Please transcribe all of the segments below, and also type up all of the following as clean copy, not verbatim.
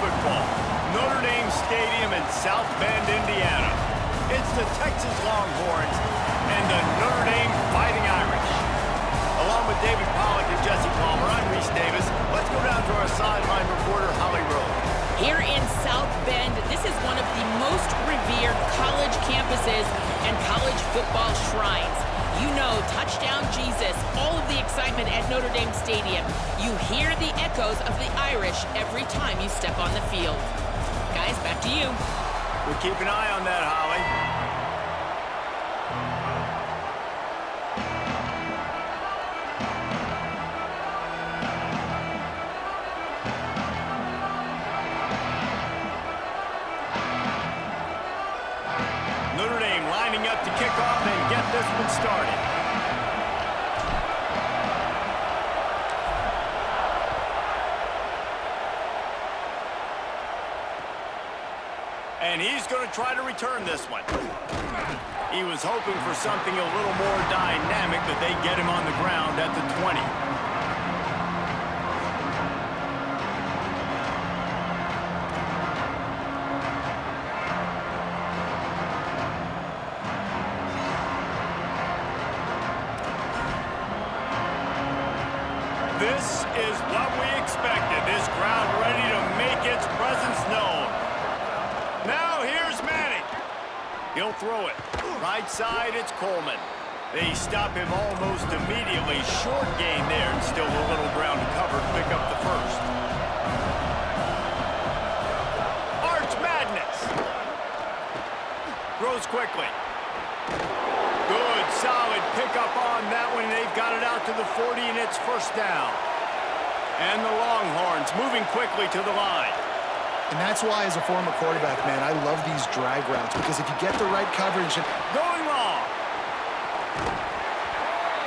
football. Notre Dame Stadium in South Bend, Indiana. It's the Texas Longhorns and the Notre Dame Fighting Irish. Along with David Pollack and Jesse Palmer, I'm Reese Davis. Let's go down to our sideline reporter, Holly Rowe. Here in South Bend, this is one of the most revered college campuses and college football shrines. You know, touchdown Jesus, all of the excitement at Notre Dame Stadium. You hear the echoes of the Irish every time you step on the field. Guys, back to you. We'll keep an eye on that, Holly. Notre Dame lining up to kick off and get this one started. And he's going to try to return this one. He was hoping for something a little more dynamic, but they get him on the ground at the 20. This is what we expected. This crowd ready to make its presence known. Now here's Manning. He'll throw it. Right side, it's Coleman. They stop him almost immediately. Short gain there, and still a little ground to cover to pick up the first. Arch Madness. Throws quickly. Good, solid pickup on that one. They've got it out to the 40, and it's first down. And the Longhorns moving quickly to the line. And that's why, as a former quarterback, man, I love these drag routes, because if you get the right coverage... Going long.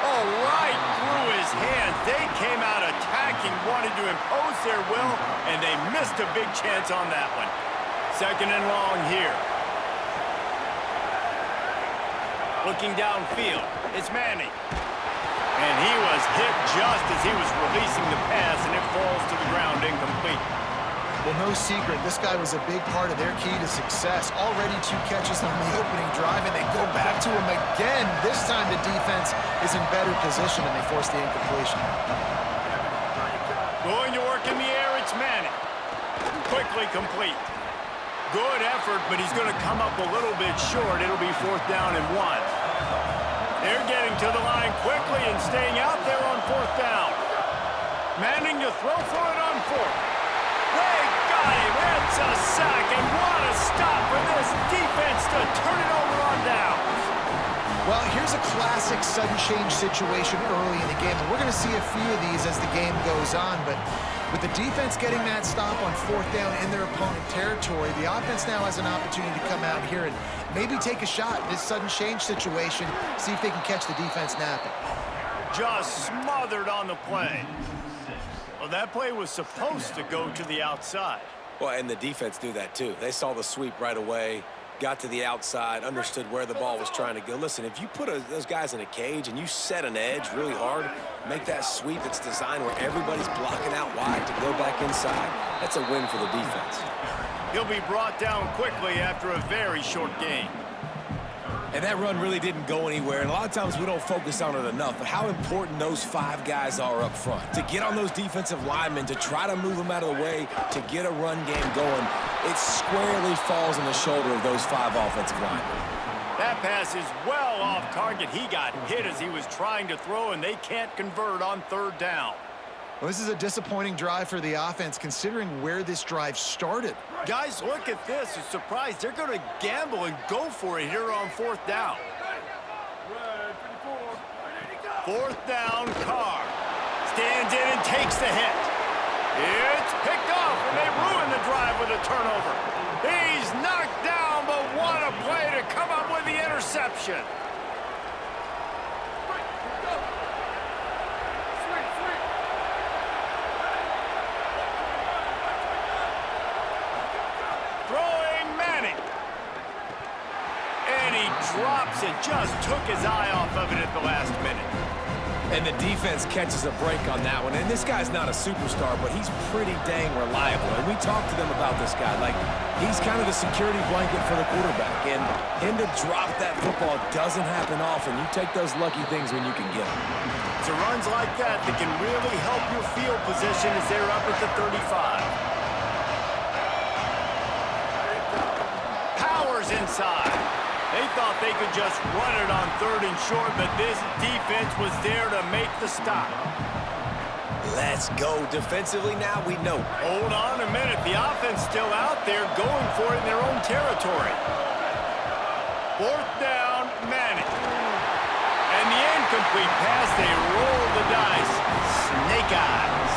Oh, right through his hands. They came out attacking, wanted to impose their will, and they missed a big chance on that one. Second and long here. Looking downfield, it's Manning. And he was hit just as he was releasing the pass, and it falls to the ground incomplete. Well, no secret, this guy was a big part of their key to success. Already 2 catches on the opening drive, and they go back to him again. This time the defense is in better position, and they force the incompletion. Going to work in the air, it's Manning. Quickly complete. Good effort, but he's going to come up a little bit short. It'll be 4th down and 1. They're getting to the line quickly and staying out there on 4th down. Manning to throw for it on 4th. They got him. It's a sack, and what a stop for this defense to turn it over on downs. Well, here's a classic sudden change situation early in the game, and we're going to see a few of these as the game goes on, but with the defense getting that stop on 4th down in their opponent territory, the offense now has an opportunity to come out here and maybe take a shot in this sudden change situation, see if they can catch the defense napping. Just smothered on the play. Well, that play was supposed to go to the outside. Well, and the defense knew that too. They saw the sweep right away, got to the outside, understood where the ball was trying to go. Listen, if you put those guys in a cage and you set an edge really hard, make that sweep that's designed where everybody's blocking out wide to go back inside, that's a win for the defense. He'll be brought down quickly after a very short gain. And that run really didn't go anywhere, and a lot of times we don't focus on it enough, but how important those 5 guys are up front. To get on those defensive linemen, to try to move them out of the way, to get a run game going, it squarely falls on the shoulder of those 5 offensive linemen. That pass is well off target. He got hit as he was trying to throw, and they can't convert on 3rd down. Well, this is a disappointing drive for the offense, considering where this drive started. Guys, look at this. I'm surprised they're going to gamble and go for it here on 4th down. 4th down, Carr stands in and takes the hit. It's picked off, and they ruin the drive with a turnover. He's knocked down, but what a play to come up with the interception. Drops it, just took his eye off of it at the last minute. And the defense catches a break on that one. And this guy's not a superstar, but he's pretty dang reliable. And we talked to them about this guy. Like, he's kind of the security blanket for the quarterback. And him to drop that football doesn't happen often. You take those lucky things when you can get them. It's runs like that that can really help your field position as they're up at the 35. Powers inside. They thought they could just run it on 3rd and short, but this defense was there to make the stop. Let's go. Defensively now, we know. Hold on a minute. The offense still out there going for it in their own territory. 4th down, Manning. And the incomplete pass, they roll the dice. Snake eyes.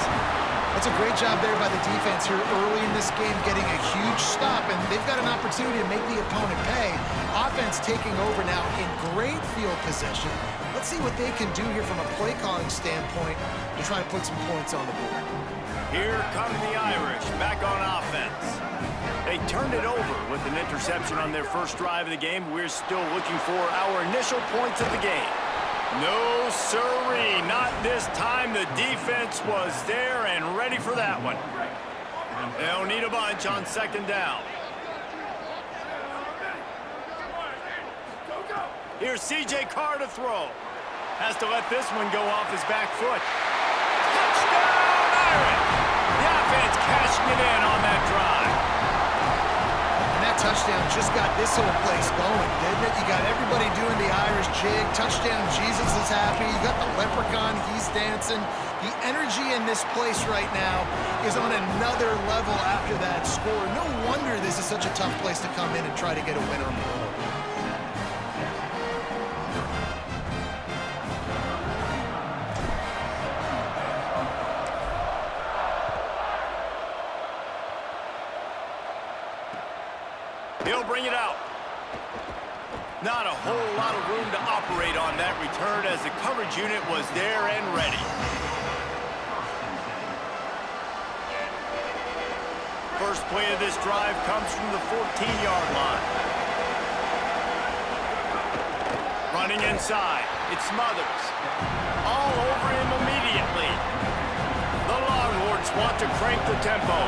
That's a great job there by the defense here early in this game, getting a huge stop, and they've got an opportunity to make the opponent pay. Offense taking over now in great field position. Let's see what they can do here from a play calling standpoint to try to put some points on the board. Here come the Irish back on offense. They turned it over with an interception on their first drive of the game. We're still looking for our initial points of the game. No, sirree, not this time. The defense was there and ready for that one. They'll need a bunch on 2nd down. Here's C.J. Carr to throw. Has to let this one go off his back foot. Touchdown, Irish! The offense cashing it in on that drive. And that touchdown just got this whole place going, didn't it? You got everybody doing the Irish jig. Touchdown, Jesus is happy. You got the leprechaun, he's dancing. The energy in this place right now is on another level after that score. No wonder this is such a tough place to come in and try to get a win on the road. He'll bring it out. Not a whole lot of room to operate on that return as the coverage unit was there and ready. First play of this drive comes from the 14-yard line. Running inside. It's Smothers. All over him immediately. The Longhorns want to crank the tempo.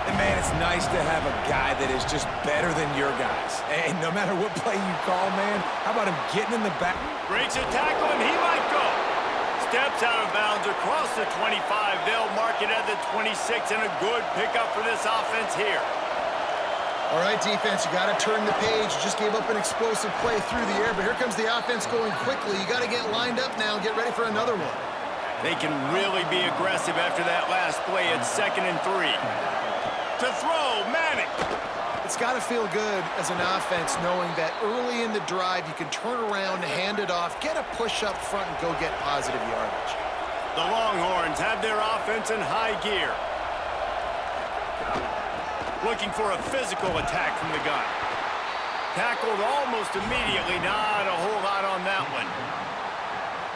And, man, it's nice to have a guy that is just better than your guys. And no matter what play you call, man, how about him getting in the back? Breaks a tackle, and he might go. Steps out of bounds across the 25. They'll mark it at the 26, and a good pickup for this offense here. All right, defense, you got to turn the page. You just gave up an explosive play through the air, but here comes the offense going quickly. You got to get lined up now and get ready for another one. They can really be aggressive after that last play at 2nd and 3. To throw, Manning. It's got to feel good as an offense knowing that early in the drive you can turn around, hand it off, get a push up front, and go get positive yardage. The Longhorns have their offense in high gear. Looking for a physical attack from the gun. Tackled almost immediately. Not a whole lot on that one.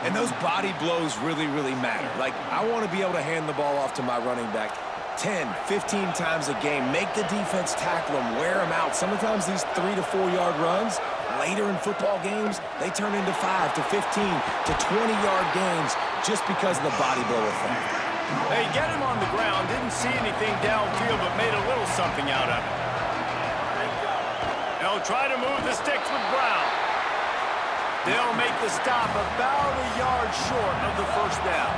And those body blows really, really matter. Like, I want to be able to hand the ball off to my running back 10, 15 times a game. Make the defense tackle them, wear them out. Sometimes these 3 to 4 yard runs, later in football games, they turn into 5 to 15 to 20-yard gains just because of the body blow effect. They get him on the ground, didn't see anything downfield, but made a little something out of it. They'll try to move the sticks with Brown. They'll make the stop about a yard short of the 1st down.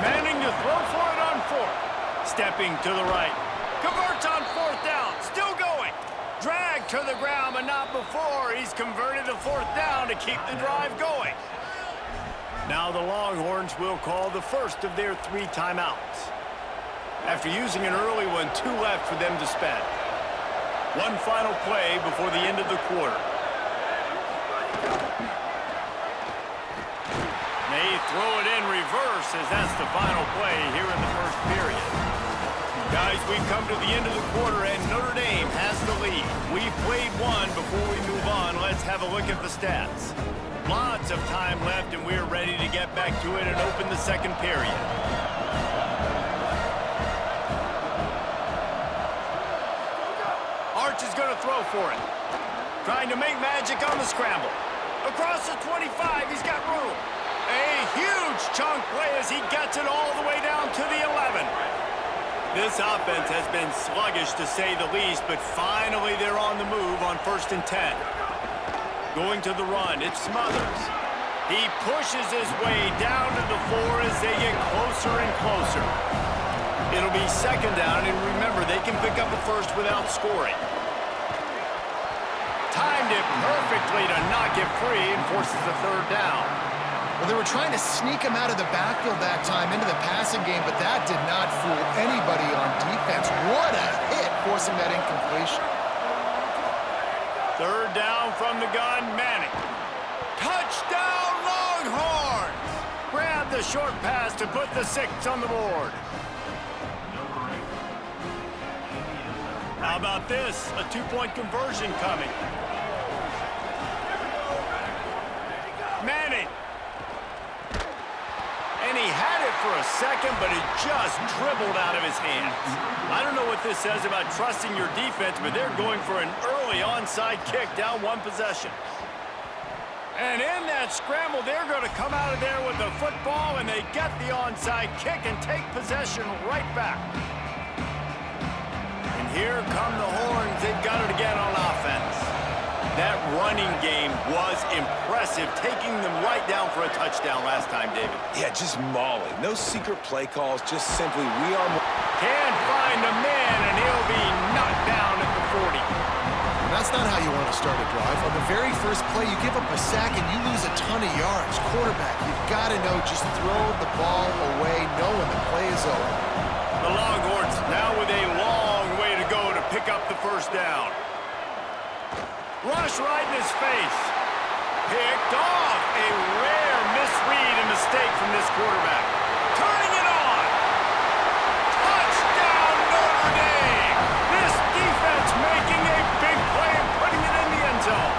Manning to throw for it on 4th. Stepping to the right. Converts on 4th down. Still going. Dragged to the ground, but not before. He's converted to 4th down to keep the drive going. Now the Longhorns will call the first of their 3 timeouts. After using an early one, 2 left for them to spend. One final play before the end of the quarter. They throw it in reverse as that's the final play here in the 1st period. Guys, we've come to the end of the quarter and Notre Dame has the lead. We've played one. Before we move on, let's have a look at the stats. Lots of time left and we're ready to get back to it and open the 2nd period. Arch is going to throw for it. Trying to make magic on the scramble. Across the 25, he's got room. A huge chunk play as he gets it all the way down to the 11. This offense has been sluggish to say the least, but finally they're on the move on 1st and 10. Going to the run, it's Smothers. He pushes his way down to the 4 as they get closer and closer. It'll be 2nd down, and remember, they can pick up a first without scoring. Timed it perfectly to knock it free and forces a 3rd down. Well, they were trying to sneak him out of the backfield that time into the passing game, but that did not fool anybody on defense. What a hit, forcing that incompletion. 3rd down from the gun, Manning. Touchdown, Longhorns! Grab the short pass to put the 6 on the board. How about this? A 2-point conversion coming. Manning. And he had it for a second, but it just dribbled out of his hands. I don't know what this says about trusting your defense, but they're going for an early onside kick down 1 possession. And in that scramble, they're going to come out of there with the football, and they get the onside kick and take possession right back. And here come the Horns. They've got it again on offense. That running game was impressive, taking them right down for a touchdown last time, David. Yeah, just mauling. No secret play calls, just simply we are... Can't find a man, and he'll be knocked down at the 40. And that's not how you want to start a drive. On the very first play, you give up a sack and you lose a ton of yards. Quarterback, you've got to know, just throw the ball away knowing the play is over. The Longhorns now with a long way to go to pick up the 1st down. Rush right in his face. Picked off. A rare misread and mistake from this quarterback. Turning it on. Touchdown, Notre Dame. This defense making a big play and putting it in the end zone.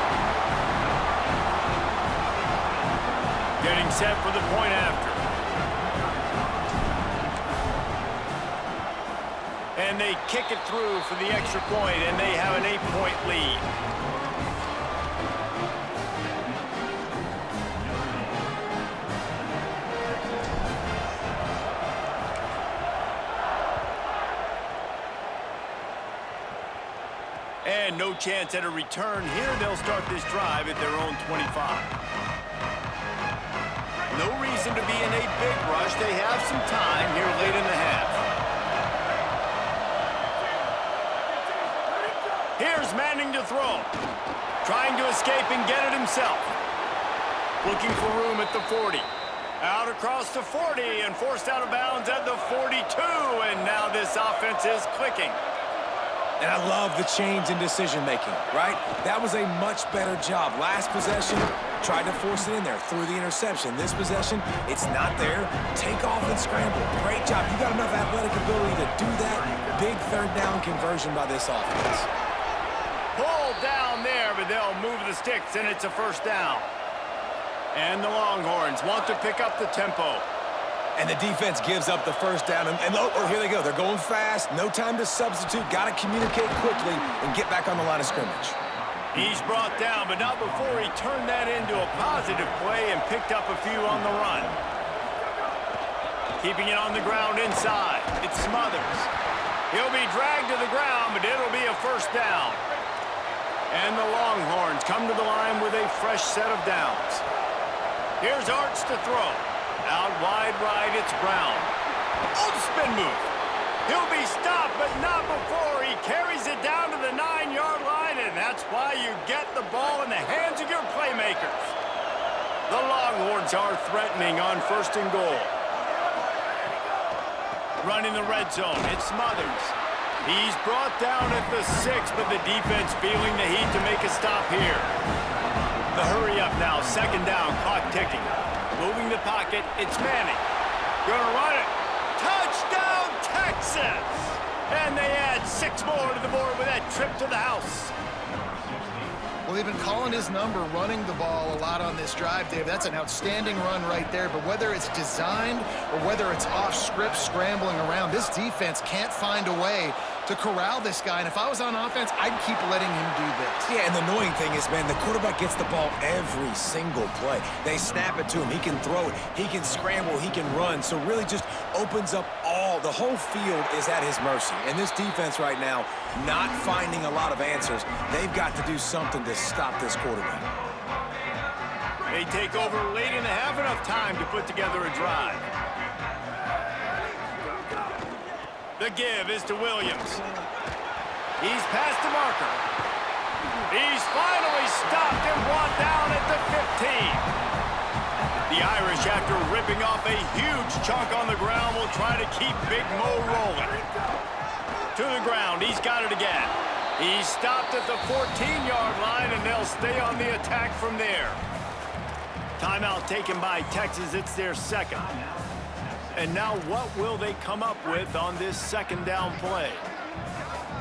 Getting set for the point after. And they kick it through for the extra point, and they have an 8-point lead. And no chance at a return here. They'll start this drive at their own 25. No reason to be in a big rush. They have some time here late in the half. Here's Manning to throw. Trying to escape and get it himself. Looking for room at the 40. Out across the 40 and forced out of bounds at the 42. And now this offense is clicking. And I love the change in decision-making, right? That was a much better job. Last possession, tried to force it in there, threw the interception. This possession, it's not there. Take off and scramble. Great job. You got enough athletic ability to do that. Big 3rd down conversion by this offense. Pulled down there, but they'll move the sticks, and it's a 1st down. And the Longhorns want to pick up the tempo. And the defense gives up the 1st down. And oh, here they go. They're going fast. No time to substitute. Got to communicate quickly and get back on the line of scrimmage. He's brought down, but not before he turned that into a positive play and picked up a few on the run. Keeping it on the ground inside. It's Smothers. He'll be dragged to the ground, but it'll be a 1st down. And the Longhorns come to the line with a fresh set of downs. Here's Arts to throw. Out wide right, it's Brown. Oh, spin move. He'll be stopped, but not before he carries it down to the 9-yard line, and that's why you get the ball in the hands of your playmakers. The Longhorns are threatening on 1st and goal. Running the red zone, it's Smothers. He's brought down at the 6, but the defense feeling the heat to make a stop here. The hurry up now, 2nd down, clock ticking. Moving the pocket, it's Manning. Gonna run it. Touchdown, Texas! And they add 6 more to the board with that trip to the house. Well, they've been calling his number, running the ball a lot on this drive, Dave. That's an outstanding run right there. But whether it's designed or whether it's off script, scrambling around, this defense can't find a way to corral this guy. And if I was on offense, I'd keep letting him do this. Yeah, and the annoying thing is, man, the quarterback gets the ball every single play. They snap it to him. He can throw it. He can scramble. He can run. So really just opens up the whole field is at his mercy. And this defense right now, not finding a lot of answers. They've got to do something to stop this quarterback. They take over late in the half, enough time to put together a drive. The give is to Williams. He's past the marker. He's finally stopped and brought down at the 15. The Irish, after ripping off a huge chunk on the ground, will try to keep Big Mo rolling. To the ground, he's got it again. He's stopped at the 14-yard line, and they'll stay on the attack from there. Timeout taken by Texas. It's their second. And now what will they come up with on this second down play?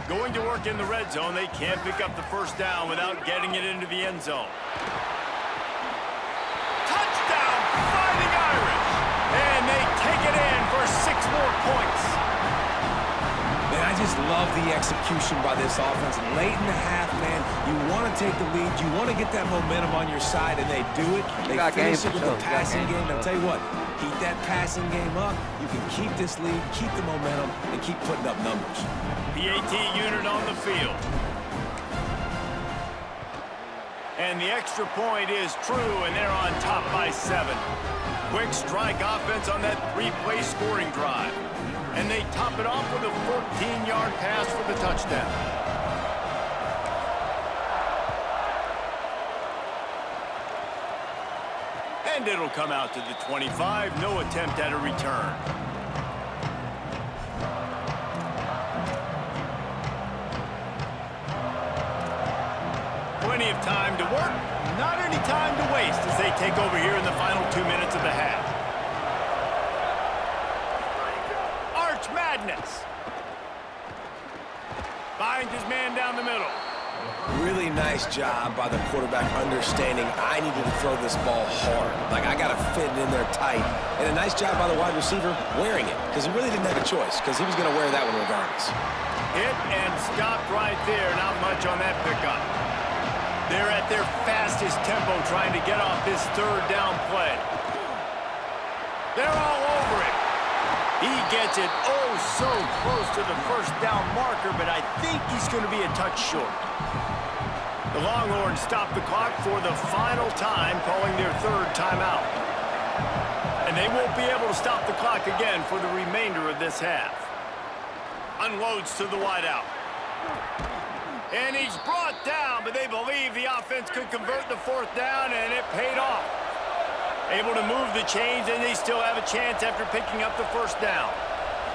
Going to work in the red zone. They can't pick up the first down without getting it into the end zone. Touchdown, Fighting Irish! And they take it in for 6 more points. Man, I just love the execution by this offense. Late in the half, man, you want to take the lead. You want to get that momentum on your side, and they do it. They finish it with the passing game. I'll tell you what, keep that passing game up. You can keep this lead, keep the momentum, and keep putting up numbers. PAT unit on the field. And the extra point is true, and they're on top by 7. Quick strike offense on that 3-play scoring drive. And they top it off with a 14-yard pass for the touchdown. And it'll come out to the 25. No attempt at a return. Plenty of time to work. Not any time to waste as they take over here in the final 2 minutes of the half. Madness. Finds his man down the middle. Really nice job by the quarterback understanding I needed to throw this ball hard. Like, I got to fit it in there tight. And a nice job by the wide receiver wearing it, because he really didn't have a choice, because he was going to wear that one regardless. Hit and stopped right there. Not much on that pickup. They're at their fastest tempo trying to get off this third down play. They're all over it. He gets it so close to the first down marker, but I think he's going to be a touch short. The Longhorns stop the clock for the final time, calling their third timeout. And they won't be able to stop the clock again for the remainder of this half. Unloads to the wideout. And he's brought down, but they believe the offense could convert the 4th down, and it paid off. Able to move the chains, and they still have a chance after picking up the first down.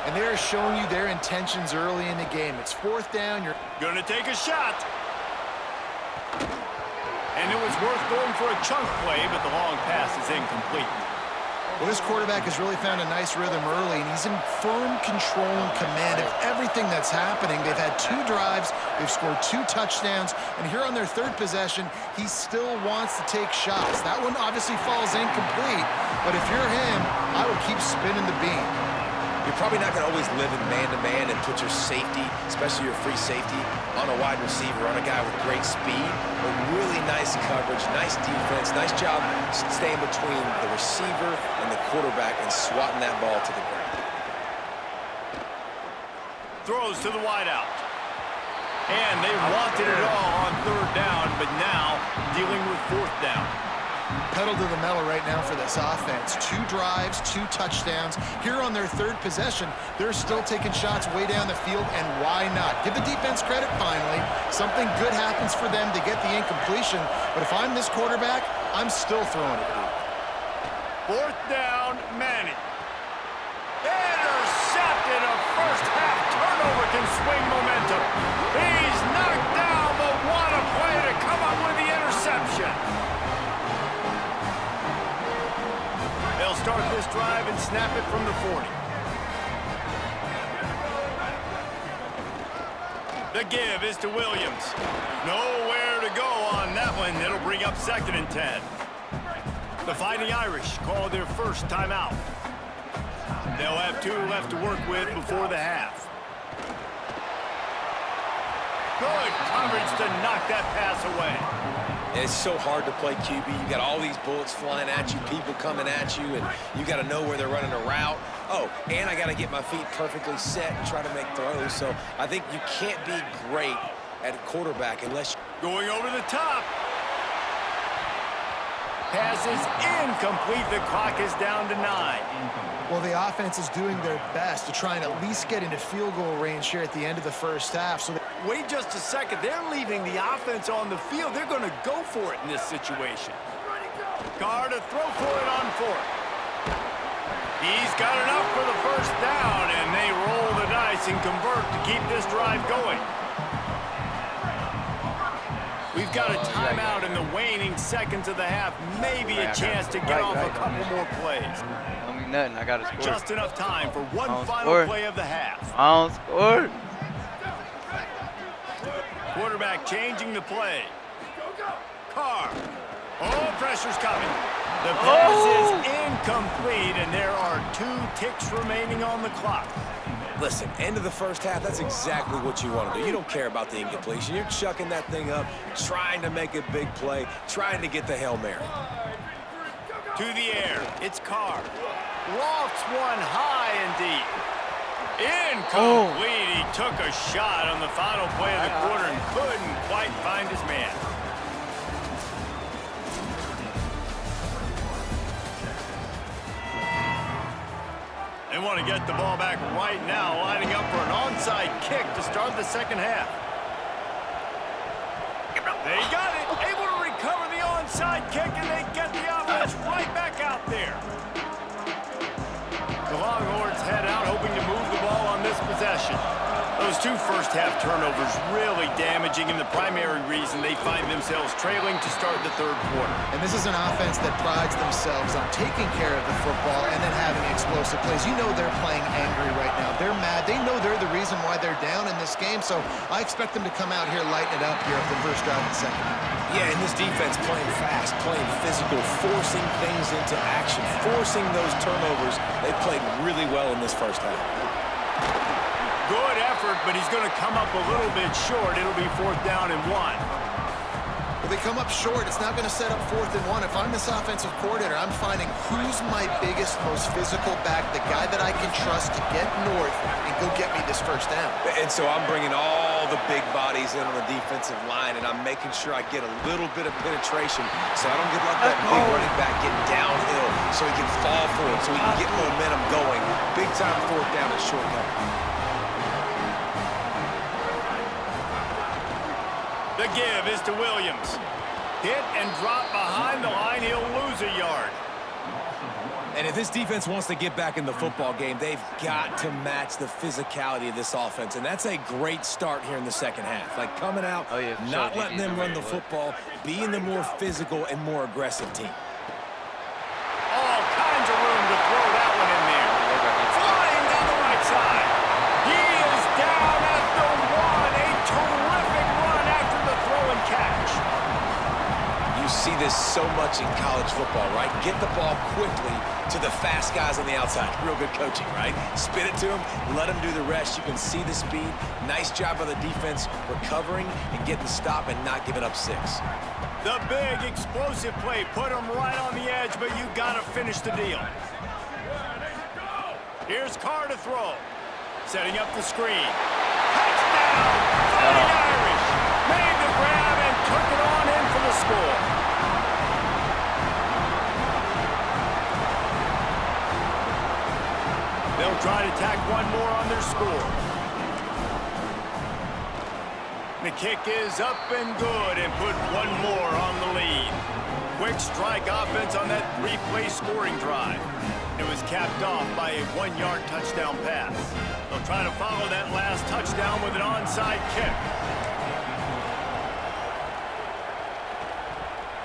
And they're showing you their intentions early in the game. It's 4th down. You're going to take a shot. And it was worth going for a chunk play, but the long pass is incomplete. Well, this quarterback has really found a nice rhythm early, and he's in firm control and command of everything that's happening. They've had 2 drives. They've scored 2 touchdowns. And here on their 3rd possession, he still wants to take shots. That one obviously falls incomplete, but if you're him, I would keep spinning the beam. You're probably not going to always live in man-to-man and put your safety, especially your free safety, on a wide receiver, on a guy with great speed, but really nice coverage, nice defense, nice job staying between the receiver and the quarterback and swatting that ball to the ground. Throws to the wideout. And they wanted it all on 3rd down, but now dealing with 4th down. Pedal to the metal right now for this offense. 2 drives, 2 touchdowns. Here on their 3rd possession, they're still taking shots way down the field, and why not? Give the defense credit finally. Something good happens for them to get the incompletion, but if I'm this quarterback, I'm still throwing it. 4th down, Manning. Intercepted. A first half turnover can swing momentum. He's knocked down, but what a play to come up with the interception. They'll start this drive and snap it from the 40. The give is to Williams. Nowhere to go on that one. It'll bring up 2nd and 10. The Fighting Irish call their first timeout. They'll have 2 left to work with before the half. Good coverage to knock that pass away. It's so hard to play QB. You got all these bullets flying at you, people coming at you, and you got to know where they're running a route. Oh, and I got to get my feet perfectly set and try to make throws. So I think you can't be great at quarterback unless Going over the top. Pass is incomplete. The clock is down to 9. Well, the offense is doing their best to try and at least get into field goal range here at the end of the first half. So Wait just a second. They're leaving the offense on the field. They're going to go for it in this situation. Carr to throw for it on 4th. He's got enough for the first down, and they roll the dice and convert to keep this drive going. We've got a timeout in the waning seconds of the half. Maybe a chance to get off a couple more plays. Don't mean nothing. I got to score. Just enough time for one final score. play of the half. I don't score. Quarterback changing the play. Carr. Oh, pressure's coming. The pass is incomplete, and there are 2 ticks remaining on the clock. Listen, end of the first half, that's exactly what you want to do. You don't care about the incompletion. You're chucking that thing up, trying to make a big play, trying to get the Hail Mary. To the air, it's Carr. Lofts one high and deep. Incomplete. He took a shot on the final play of the quarter and couldn't quite find his man. They want to get the ball back right now, lining up for an onside kick to start the second half. They got it, able to recover the onside kick, and they get the offense right back out there. The Longhorns head out, hoping to move the ball on this possession. Those 2 first-half turnovers really damaging, and the primary reason they find themselves trailing to start the third quarter. And this is an offense that prides themselves on taking care of the football and then having explosive plays. You know they're playing angry right now. They're mad. They know they're the reason why they're down in this game, so I expect them to come out here, lighten it up here at the first drive and second half. Yeah, and this defense playing fast, playing physical, forcing things into action, forcing those turnovers. They played really well in this first half. Good effort, but he's going to come up a little bit short. It'll be 4th down and 1. Well, they come up short. It's not going to set up 4th and 1. If I'm this offensive coordinator, I'm finding who's my biggest, most physical back, the guy that I can trust to get north and go get me this first down. And so I'm bringing all the big bodies in on the defensive line, and I'm making sure I get a little bit of penetration so I don't get like that big running back getting downhill so he can fall for it, so he can get momentum going. Big time 4th down and shortcut. The give is to Williams. Hit and drop behind the line. He'll lose a yard. And if this defense wants to get back in the football game, they've got to match the physicality of this offense. And that's a great start here in the second half. Like coming out, not letting them run the football, being the more physical and more aggressive team. All kinds of room to throw that one in there. Flying down the right side. He is down at the 1. A terrific run after the throw and catch. You see this so much in college football, right? Get the ball quickly to the fast guys on the outside. Real good coaching, right? Spin it to them, let them do the rest. You can see the speed. Nice job by the defense recovering and getting the stop and not giving up 6. The big explosive play put him right on the edge, but you got to finish the deal. Here's Carr to throw. Setting up the screen. Touchdown! Fighting Irish. Made the grab and took it on in for the score. They'll try to tack one more on their score. The kick is up and good and put one more on the lead. Quick strike offense on that 3-play scoring drive. It was capped off by a 1-yard touchdown pass. They'll try to follow that last touchdown with an onside kick.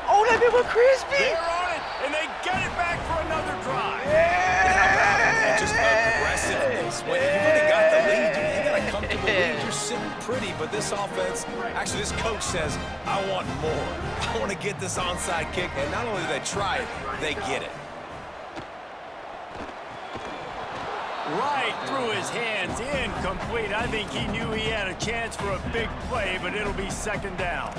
Oh, that bit was crispy. They're on it, and they get it back for another drive. And just aggressiveness. When you've already got the lead, you got a comfortable lead. You're sitting pretty, but this offense, actually this coach says, I want more. I want to get this onside kick, and not only do they try it, they get it. Right through his hands, incomplete. I think he knew he had a chance for a big play, but it'll be second down.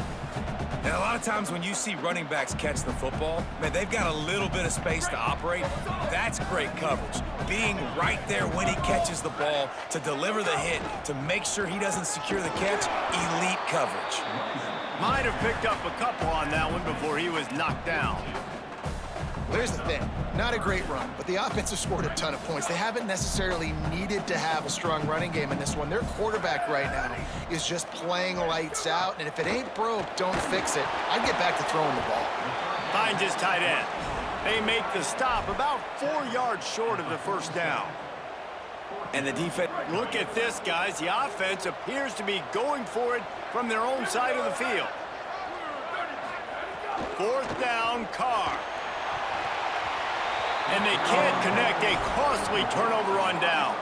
And a lot of times when you see running backs catch the football, man, they've got a little bit of space to operate. That's great coverage. Being right there when he catches the ball to deliver the hit, to make sure he doesn't secure the catch, elite coverage. Might have picked up a couple on that one before he was knocked down. Here's the thing, not a great run, but the offense has scored a ton of points. They haven't necessarily needed to have a strong running game in this one. Their quarterback right now is just playing lights out, and if it ain't broke, don't fix it. I'd get back to throwing the ball. Finds his tight end. They make the stop about 4 yards short of the first down. And the defense... Look at this, guys. The offense appears to be going for it from their own side of the field. Fourth down, Carr. And they can't connect, a costly turnover on downs.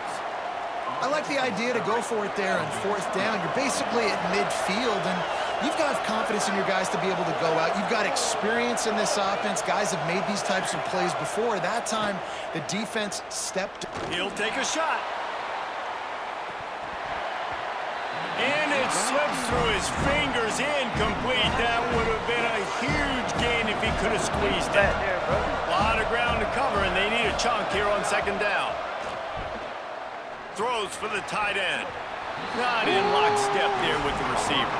I like the idea to go for it there on fourth down. You're basically at midfield, and you've got confidence in your guys to be able to go out. You've got experience in this offense. Guys have made these types of plays before. That time, the defense stepped. He'll take a shot. And it slips through his fingers, incomplete. That would have been a huge gain if he could have squeezed it. A lot of ground to cover, and they need a chunk here on second down. Throws for the tight end. Not in lockstep there with the receiver.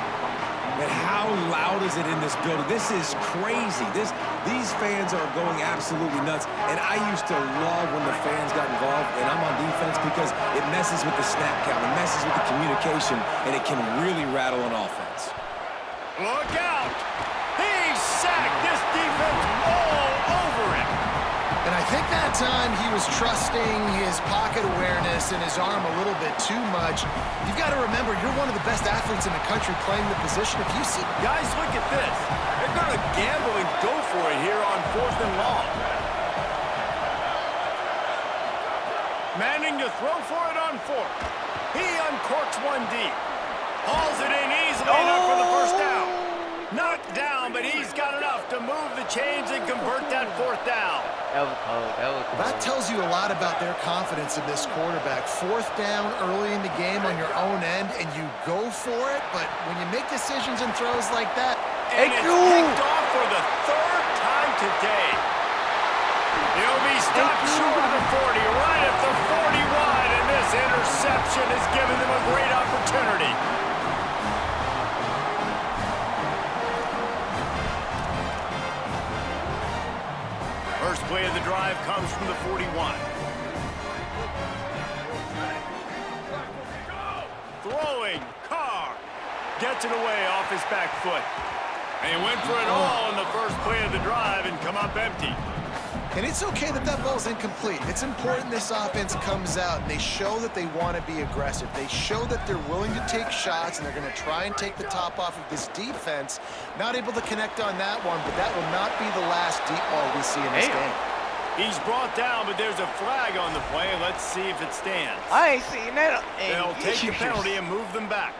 And how loud is it in this building? This is crazy. These fans are going absolutely nuts. And I used to love when the fans got involved, and I'm on defense because it messes with the snap count, it messes with the communication, and it can really rattle an offense. Look out! He's sacked. This defense all over him. And I think that time he was trusting his pocket awareness and his arm a little bit too much. You've got to remember, you're one of the best athletes in the country playing the position. If you see... Guys, look at this. They're going to gamble and go for it here on fourth and long. Manning to throw for it on fourth. He uncorks one deep. Hauls it in easily enough for the first down. Knocked down, but he's got enough to move the chains and convert that fourth down. That was cold. That was cold. That tells you a lot about their confidence in this quarterback. Fourth down early in the game on your own end, and you go for it, but when you make decisions and throws like that... And it's picked off for the third time today. He'll be stopped short of the 40, right at the 41, and this interception has given them a great opportunity. First play of the drive comes from the 41. Throwing, Carr gets it away off his back foot. And he went for it all in the first play of the drive and come up empty. And it's okay that that ball's incomplete. It's important this offense comes out and they show that they want to be aggressive. They show that they're willing to take shots and they're going to try and take the top off of this defense. Not able to connect on that one, but that will not be the last deep ball we see in this game. He's brought down, but there's a flag on the play. Let's see if it stands. I ain't seen that. They'll take the penalty and move them back.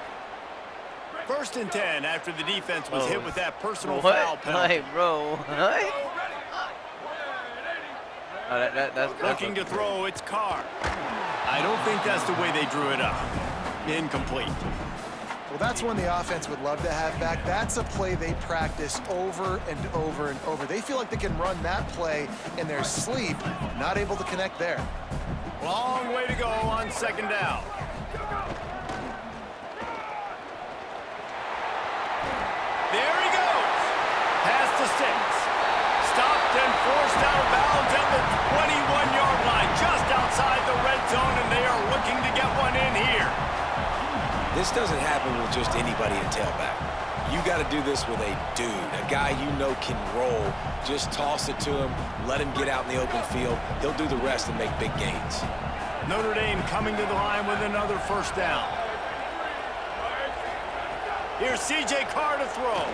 First and 10 after the defense was hit with that personal foul penalty. Like, bro, what? Oh, that's looking to throw, it's Carr. I don't think that's the way they drew it up. Incomplete. Well, that's one the offense would love to have back. That's a play they practice over and over and over. They feel like they can run that play in their sleep, not able to connect there. Long way to go on second down. There he goes. Pass to 6. Stopped and forced out of bounds at the 21-yard line, just outside the red zone, and they are looking to get one in here. This doesn't happen with just anybody at tailback. You got to do this with a dude, a guy you know can roll. Just toss it to him, let him get out in the open field. He'll do the rest and make big gains. Notre Dame coming to the line with another first down. Here's C.J. Carr to throw.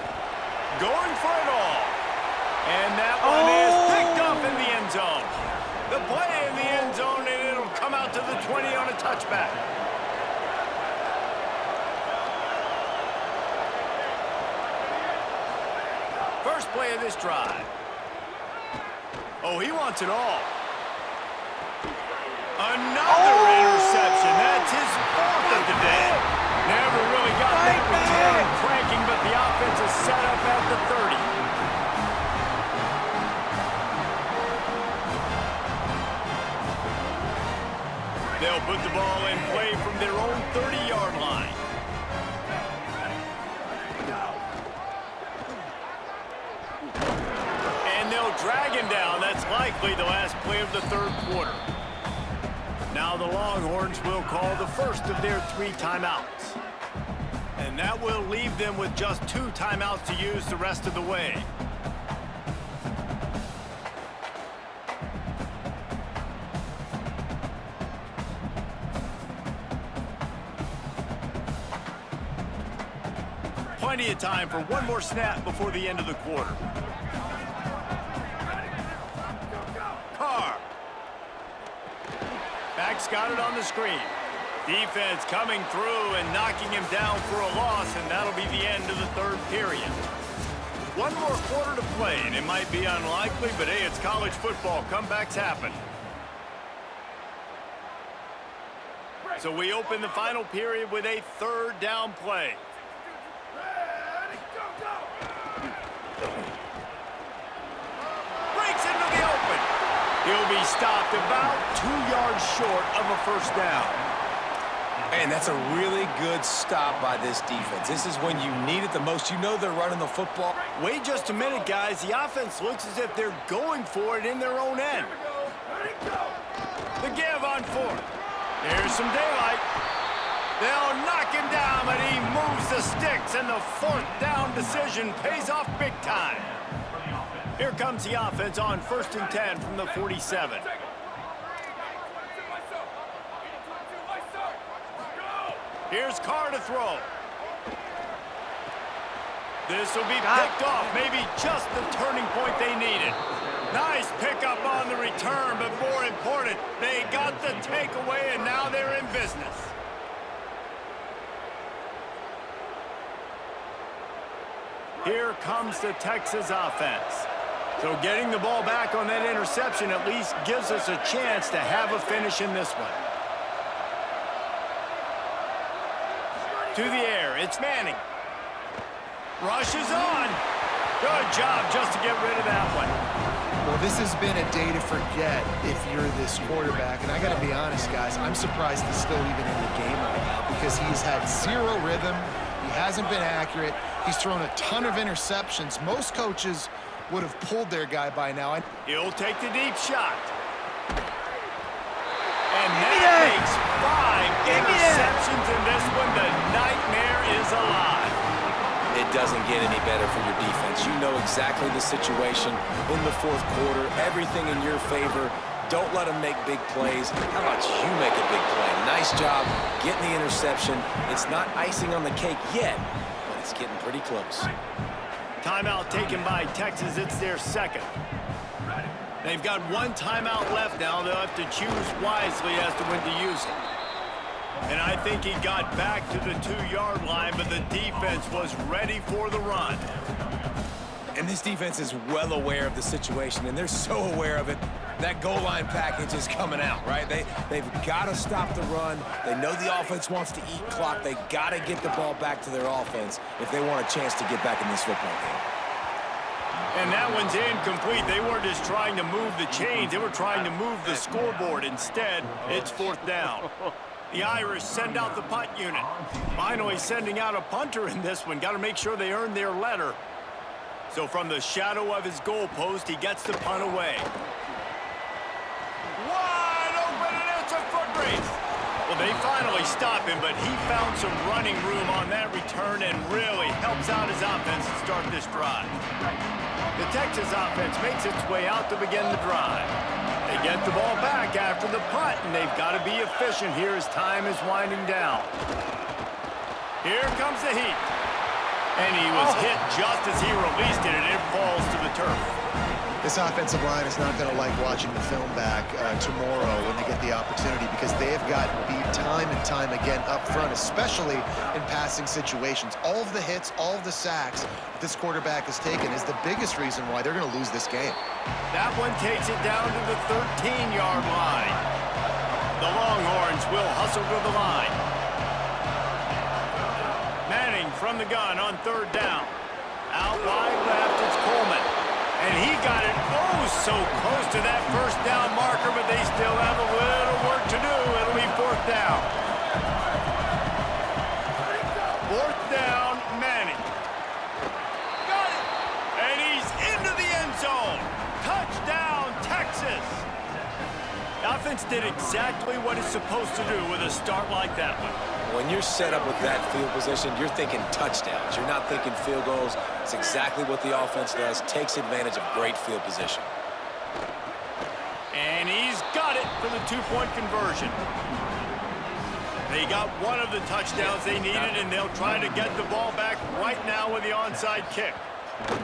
Going for it all. And that one is picked up in the end zone. The play in the end zone, and it'll come out to the 20 on a touchback. First play of this drive. Oh, he wants it all. Another and cranking, but the offense is set up at the 30. They'll put the ball in play from their own 30-yard line. And they'll drag him down. That's likely the last play of the third quarter. Now the Longhorns will call the first of their 3 timeouts. And that will leave them with just 2 timeouts to use the rest of the way. Plenty of time for one more snap before the end of the quarter. Carr. Back's got it on the screen. Defense coming through and knocking him down for a loss, and that'll be the end of the third period. One more quarter to play, and it might be unlikely, but hey, it's college football. Comebacks happen. So we open the final period with a third down play. Breaks into the open. He'll be stopped about 2 yards short of a first down. Man, that's a really good stop by this defense. This is when you need it the most. You know they're running the football. Wait just a minute, guys. The offense looks as if they're going for it in their own end. The give on 4th. There's some daylight. They'll knock him down, but he moves the sticks, and the 4th down decision pays off big time. Here comes the offense on 1st and 10 from the 47. Here's Carr to throw. This will be picked off, maybe just the turning point they needed. Nice pickup on the return, but more important, they got the takeaway, and now they're in business. Here comes the Texas offense. So getting the ball back on that interception at least gives us a chance to have a finish in this one. To the air, it's Manning. Rushes on. Good job just to get rid of that one. Well, this has been a day to forget if you're this quarterback. And I got to be honest, guys, I'm surprised he's still even in the game right now because he's had 0 rhythm. He hasn't been accurate. He's thrown a ton of interceptions. Most coaches would have pulled their guy by now. He'll take the deep shot. And that makes 5 interceptions in this one. The nightmare is alive. It doesn't get any better for your defense. You know exactly the situation in the 4th quarter. Everything in your favor. Don't let them make big plays. How about you make a big play? Nice job getting the interception. It's not icing on the cake yet, but it's getting pretty close. Timeout taken by Texas. It's their 2nd. They've got 1 timeout left now. They'll have to choose wisely as to when to use it. And I think he got back to the 2-yard line, but the defense was ready for the run. And this defense is well aware of the situation, and they're so aware of it. That goal line package is coming out, right? They've got to stop the run. They know the offense wants to eat clock. They got to get the ball back to their offense if they want a chance to get back in this football game. And that one's incomplete. They weren't just trying to move the chains. They were trying to move the scoreboard. Instead, it's 4th down. The Irish send out the punt unit. Finally sending out a punter in this one. Got to make sure they earn their letter. So from the shadow of his goalpost, he gets the punt away. Wide open, and it's a foot race. Well, they finally stop him, but he found some running room on that return and really helps out his offense to start this drive. The Texas offense makes its way out to begin the drive. They get the ball back after the punt, and they've got to be efficient here as time is winding down. Here comes the heat. And he was hit just as he released it, and it falls to the turf. This offensive line is not going to like watching the film back tomorrow when they get the opportunity because they have gotten beat time and time again up front, especially in passing situations. All of the hits, all of the sacks this quarterback has taken is the biggest reason why they're going to lose this game. That one takes it down to the 13-yard line. The Longhorns will hustle to the line. Manning from the gun on 3rd down. Out wide left, it's Coleman. And he got it so close to that 1st down marker, but they still have a little work to do. It'll be 4th down. 4th down, Manning. Got it. And he's into the end zone. Touchdown, Texas. The offense did exactly what it's supposed to do with a start like that one. When you're set up with that field position, you're thinking touchdowns. You're not thinking field goals. It's exactly what the offense does. Takes advantage of great field position. And he's got it for the 2-point conversion. They got one of the touchdowns they needed, and they'll try to get the ball back right now with the onside kick.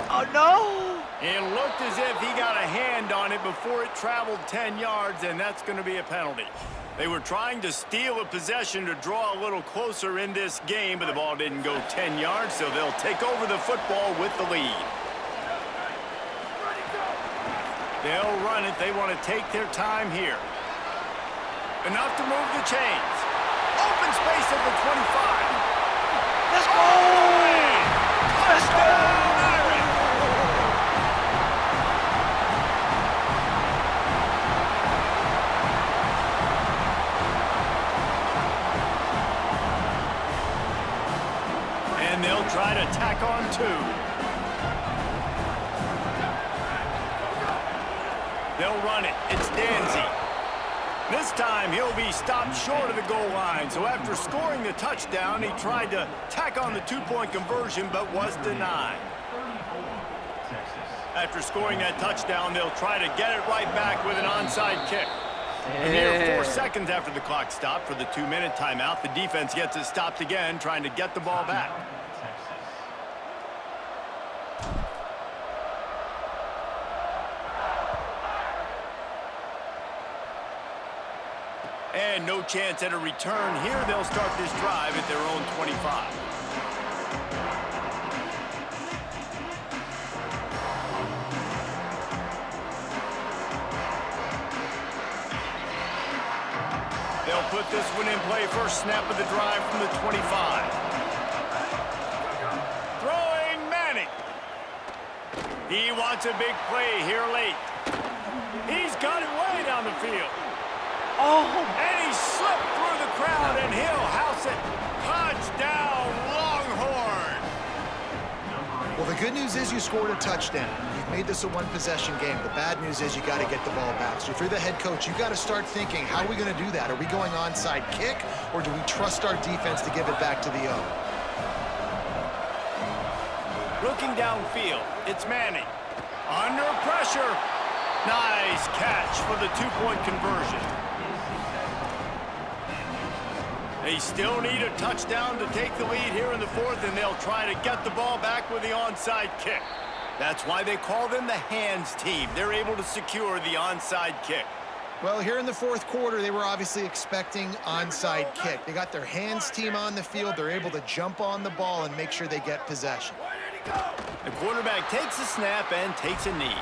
Oh, no. It looked as if he got a hand on it before it traveled 10 yards, and that's going to be a penalty. They were trying to steal a possession to draw a little closer in this game, but the ball didn't go 10 yards, so they'll take over the football with the lead. They'll run it. They want to take their time here. Enough to move the chains. Open space at the 25. Let's go! Let's go! And they'll try to tack on 2. They'll run it. It's Danzy. This time he'll be stopped short of the goal line. So after scoring the touchdown, he tried to tack on the 2-point conversion but was denied. After scoring that touchdown, they'll try to get it right back with an onside kick. And here, 4 seconds after the clock stopped for the 2-minute timeout, the defense gets it stopped again, trying to get the ball back. And no chance at a return here. They'll start this drive at their own 25. They'll put this one in play. First snap of the drive from the 25. Throwing Manning. He wants a big play here late. He's got it way down the field. Oh! And he slipped through the crowd, and he'll house it. Touchdown, Longhorn. Well, the good news is you scored a touchdown. You've made this a one-possession game. The bad news is you got to get the ball back. So if you're the head coach, you got to start thinking, how are we going to do that? Are we going onside kick, or do we trust our defense to give it back to the O? Looking downfield, it's Manning. Under pressure. Nice catch for the 2-point conversion. They still need a touchdown to take the lead here in the 4th, and they'll try to get the ball back with the onside kick. That's why they call them the hands team. They're able to secure the onside kick. Well, here in the 4th quarter, they were obviously expecting onside kick. They got their hands team on the field. They're able to jump on the ball and make sure they get possession. The quarterback takes a snap and takes a knee.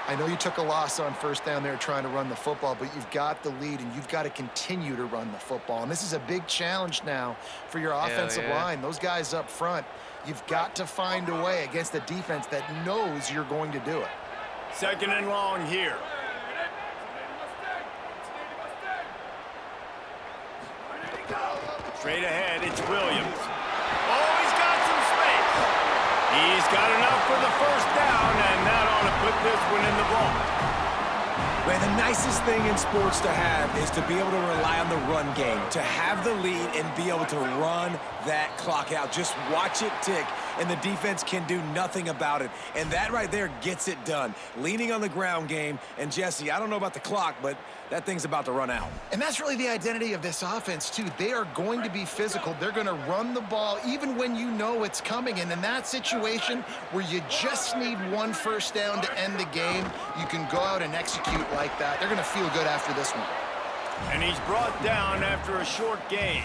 I know you took a loss on 1st down there trying to run the football, but you've got the lead, and you've got to continue to run the football. And this is a big challenge now for your offensive line. Those guys up front, you've got to find a way against a defense that knows you're going to do it. 2nd and long here. Straight ahead, it's Williams. Oh, he's got some space. He's got enough for the 1st down, and that ought to put this one in the vault. Man, the nicest thing in sports to have is to be able to rely on the run game, to have the lead and be able to run that clock out. Just watch it tick, and the defense can do nothing about it. And that right there gets it done. Leaning on the ground game, and Jesse, I don't know about the clock, but that thing's about to run out. And that's really the identity of this offense, too. They are going to be physical. They're going to run the ball even when you know it's coming. And in that situation where you just need one 1st down to end the game, you can go out and execute like that. They're going to feel good after this one. And he's brought down after a short gain.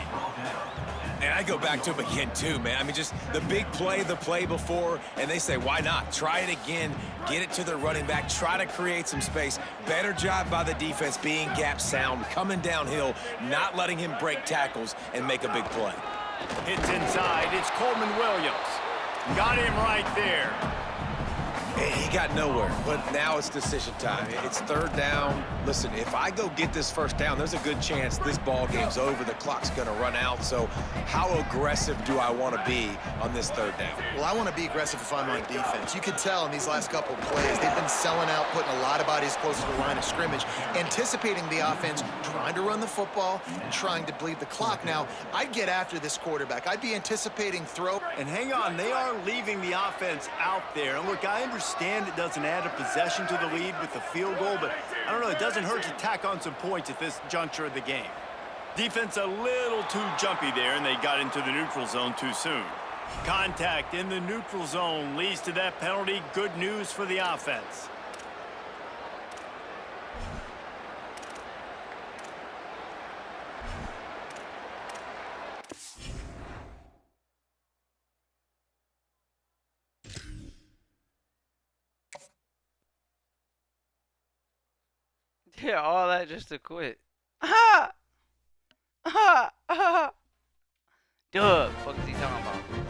And I go back to him again, too, man. I mean, just the big play, the play before, and they say, why not? Try it again, get it to the running back, try to create some space. Better job by the defense being gap sound, coming downhill, not letting him break tackles and make a big play. Hits inside. It's Coleman Williams. Got him right there. He got nowhere, but now it's decision time. It's third down. Listen, if I go get this first down, there's a good chance this ball game's over. The clock's going to run out. So how aggressive do I want to be on this third down? Well, I want to be aggressive if I'm on defense. You could tell in these last couple of plays, they've been selling out, putting a lot of bodies close to the line of scrimmage, anticipating the offense, trying to run the football, and trying to bleed the clock. Now, I'd get after this quarterback. I'd be anticipating throw. And hang on, they are leaving the offense out there. And look, I understand it doesn't add a possession to the lead with the field goal, but I don't know, it doesn't hurt to tack on some points at this juncture of the game. Defense a little too jumpy there, and they got into the neutral zone too soon. Contact in the neutral zone leads to that penalty. Good news for the offense. Yeah, all that just to quit. Ha! Ha! Ha! Duh, fuck is he talking about?